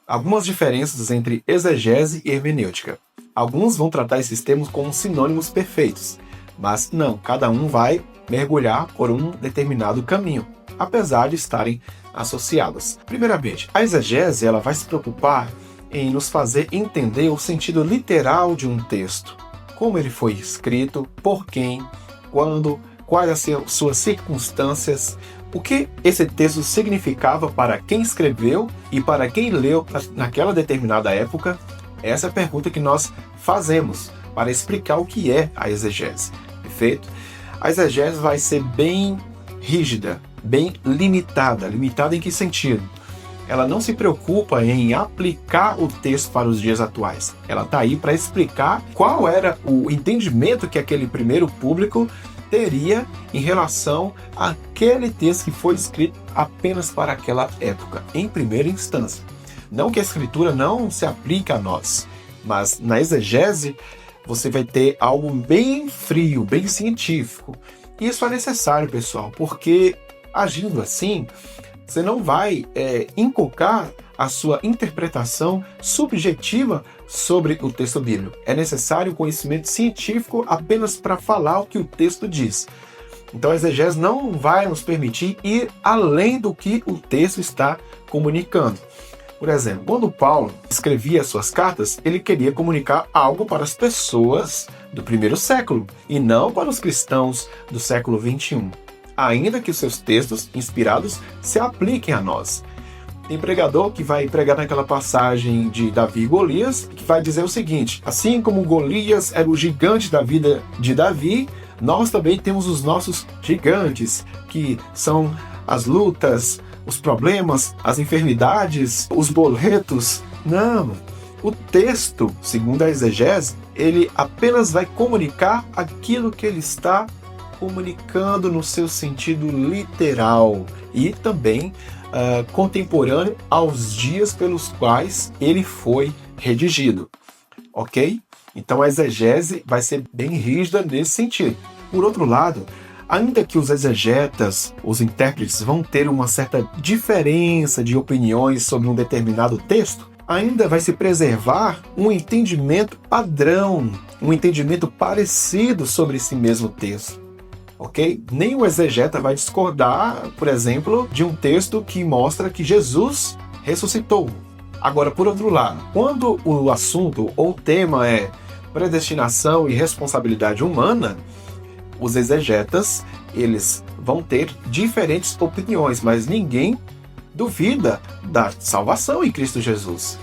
Algumas diferenças entre exegese e hermenêutica. Alguns vão tratar esses termos como sinônimos perfeitos, mas não, cada um vai mergulhar por um determinado caminho, apesar de estarem associados. Primeiramente, a exegese ela vai se preocupar em nos fazer entender o sentido literal de um texto, como ele foi escrito, por quem, quando, quais as suas circunstâncias, o que esse texto significava para quem escreveu e para quem leu naquela determinada época. Essa é a pergunta que nós fazemos para explicar o que é a exegese. Perfeito? A exegese vai ser bem rígida, bem limitada. Limitada em que sentido? Ela não se preocupa em aplicar o texto para os dias atuais. Ela está aí para explicar qual era o entendimento que aquele primeiro público teria em relação àquele texto que foi escrito apenas para aquela época, em primeira instância. Não que a escritura não se aplique a nós, mas na exegese você vai ter algo bem frio, bem científico. Isso é necessário, pessoal, porque agindo assim, você não vai inculcar a sua interpretação subjetiva sobre o texto bíblico. É necessário conhecimento científico apenas para falar o que o texto diz. Então a exegese não vai nos permitir ir além do que o texto está comunicando. Por exemplo, quando Paulo escrevia suas cartas, ele queria comunicar algo para as pessoas do primeiro século e não para os cristãos do século 21. Ainda que os seus textos inspirados se apliquem a nós. Tem pregador que vai pregar naquela passagem de Davi e Golias, que vai dizer o seguinte: assim como Golias era o gigante da vida de Davi, nós também temos os nossos gigantes, que são as lutas, os problemas, as enfermidades, os boletos. Não, o texto, segundo a exegese, ele apenas vai comunicar aquilo que ele está comunicando no seu sentido literal e também contemporâneo aos dias pelos quais ele foi redigido, ok? Então a exegese vai ser bem rígida nesse sentido. Por outro lado, ainda que os exegetas, os intérpretes, vão ter uma certa diferença de opiniões sobre um determinado texto, ainda vai se preservar um entendimento padrão, um entendimento parecido sobre esse mesmo texto. Ok? Nem o exegeta vai discordar, por exemplo, de um texto que mostra que Jesus ressuscitou. Agora, por outro lado, quando o assunto ou o tema é predestinação e responsabilidade humana, os exegetas, eles vão ter diferentes opiniões, mas ninguém duvida da salvação em Cristo Jesus.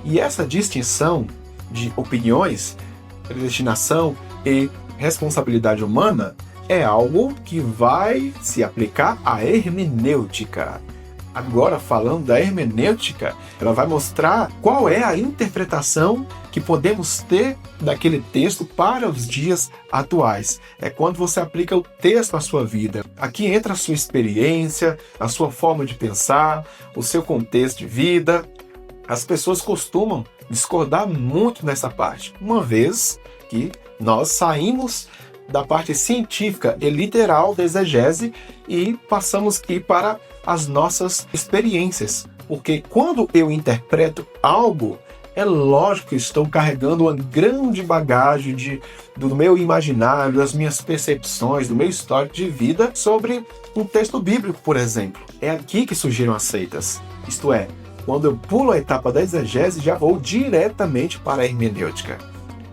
E essa distinção de opiniões, predestinação e responsabilidade humana, é algo que vai se aplicar à hermenêutica. Agora, falando da hermenêutica, ela vai mostrar qual é a interpretação que podemos ter daquele texto para os dias atuais. É quando você aplica o texto à sua vida. Aqui entra a sua experiência, a sua forma de pensar, o seu contexto de vida. As pessoas costumam discordar muito nessa parte, uma vez que nós saímos da parte científica e literal da exegese e passamos aqui para as nossas experiências. Porque quando eu interpreto algo, é lógico que estou carregando uma grande bagagem do meu imaginário, das minhas percepções, do meu histórico de vida sobre um texto bíblico, por exemplo. É aqui que surgiram as seitas. Isto é, quando eu pulo a etapa da exegese, já vou diretamente para a hermenêutica.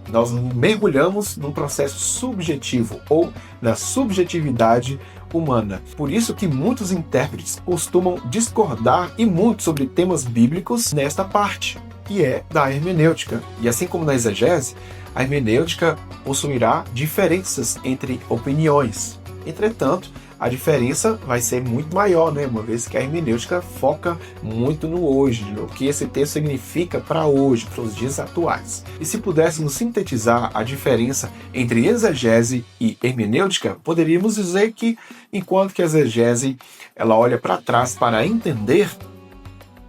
Nós mergulhamos num processo subjetivo ou na subjetividade humana. Por isso que muitos intérpretes costumam discordar e muito sobre temas bíblicos nesta parte, que é da hermenêutica. E assim como na exegese, a hermenêutica possuirá diferenças entre opiniões. Entretanto, a diferença vai ser muito maior, né? Uma vez que a hermenêutica foca muito no hoje, no que esse texto significa para hoje, para os dias atuais. E se pudéssemos sintetizar a diferença entre exegese e hermenêutica, poderíamos dizer que, enquanto que a exegese ela olha para trás para entender,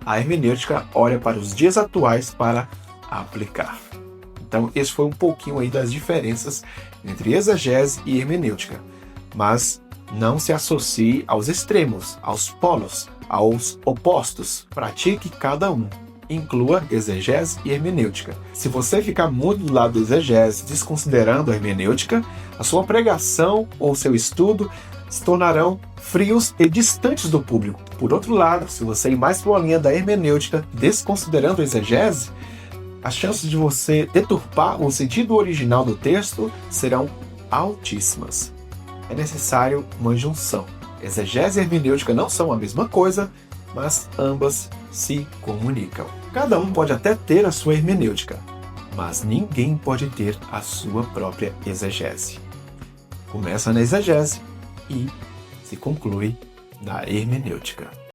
a hermenêutica olha para os dias atuais para aplicar. Então, esse foi um pouquinho aí das diferenças entre exegese e hermenêutica. Mas não se associe aos extremos, aos polos, aos opostos. Pratique cada um. inclua exegese e hermenêutica. Se você ficar muito do lado da exegese, desconsiderando a hermenêutica, a sua pregação ou seu estudo se tornarão frios e distantes do público. Por outro lado, se você ir mais para a linha da hermenêutica, desconsiderando a exegese, as chances de você deturpar o sentido original do texto serão altíssimas. É necessário uma junção. Exegese e hermenêutica não são a mesma coisa, mas ambas se comunicam. Cada um pode até ter a sua hermenêutica, mas ninguém pode ter a sua própria exegese. Começa na exegese e se conclui na hermenêutica.